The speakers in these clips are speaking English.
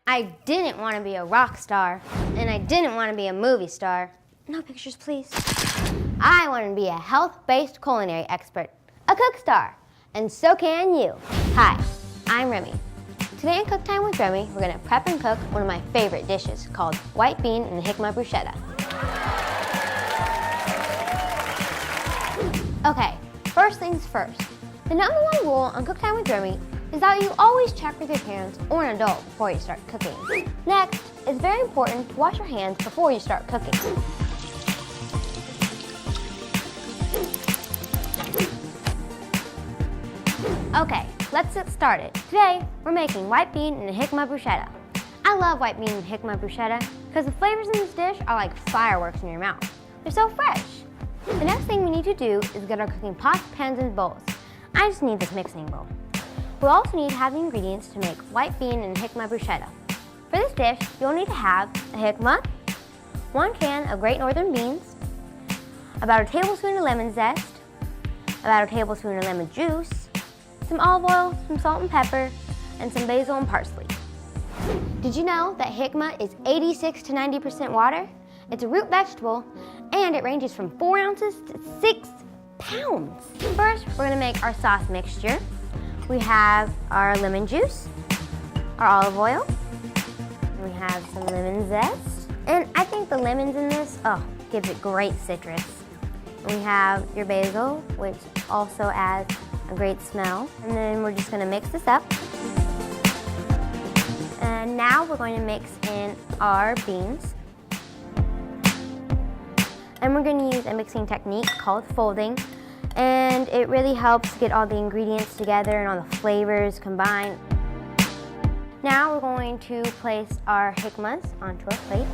I didn't want to be a rock star, and I didn't want to be a movie star. No pictures, please. I wanted to be a health-based culinary expert, a cook star, and so can you. Hi, I'm Remmi. Today in Cook Time with Remmi, we're gonna prep and cook one of my favorite dishes called white bean and jicama bruschetta. Okay, first things first. The #1 rule on Cook Time with Remmi is that you always check with your parents or an adult before you start cooking. Next, it's very important to wash your hands before you start cooking. Okay, let's get started. Today, we're making white bean and jicama bruschetta. I love white bean and jicama bruschetta because the flavors in this dish are like fireworks in your mouth. They're so fresh. The next thing we need to do is get our cooking pots, pans, and bowls. I just need this mixing bowl. We'll also need to have the ingredients to make white bean and jicama bruschetta. For this dish, you'll need to have a jicama, 1 can of Great Northern beans, about a tablespoon of lemon zest, about a tablespoon of lemon juice, some olive oil, some salt and pepper, and some basil and parsley. Did you know that jicama is 86 to 90% water? It's a root vegetable, and it ranges from 4 ounces to 6 pounds. First, we're gonna make our sauce mixture. We have our lemon juice, our olive oil, and we have some lemon zest. And I think the lemons in this, gives it great citrus. And we have your basil, which also adds a great smell. And then we're just gonna mix this up. And now we're going to mix in our beans. And we're going to use a mixing technique called folding. And it really helps get all the ingredients together and all the flavors combined. Now we're going to place our jicamas onto our plate.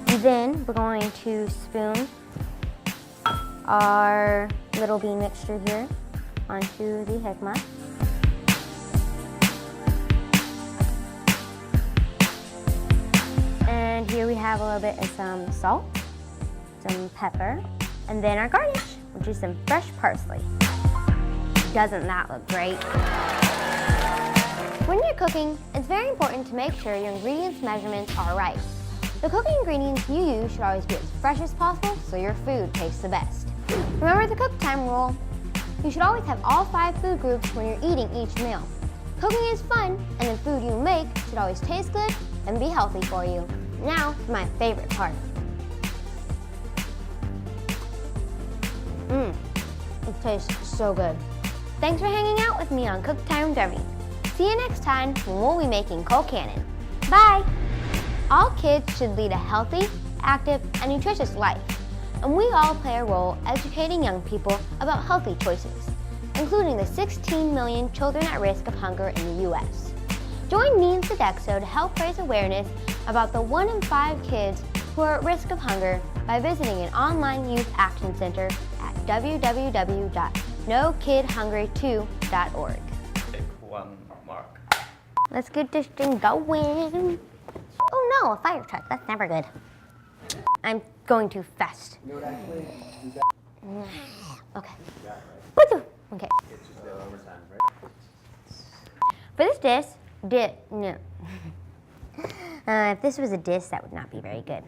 And then we're going to spoon our little bean mixture here onto the jicama. And here we have a little bit of some salt, some pepper, and then our garnish, which is some fresh parsley. Doesn't that look great? When you're cooking, it's very important to make sure your ingredients measurements are right. The cooking ingredients you use should always be as fresh as possible so your food tastes the best. Remember the cook time rule. You should always have all 5 food groups when you're eating each meal. Cooking is fun, and the food you make should always taste good and be healthy for you. Now for my favorite part. It tastes so good. Thanks for hanging out with me on Cook Time with Remmi. See you next time when we'll be making colcannon. Bye! All kids should lead a healthy, active, and nutritious life. And we all play a role educating young people about healthy choices, including the 16 million children at risk of hunger in the U.S. Join me and Sodexo to help raise awareness about the 1 in 5 kids who are at risk of hunger by visiting an online youth action center at www.nokidhungry2.org. Take 1 mark. Let's get this thing going. Oh no, a fire truck. That's never good. I'm going too fast. You know what, actually, do that. Okay. Right. Okay. It's just there overtime, right? For this dish, no. If this was a dish, that would not be very good.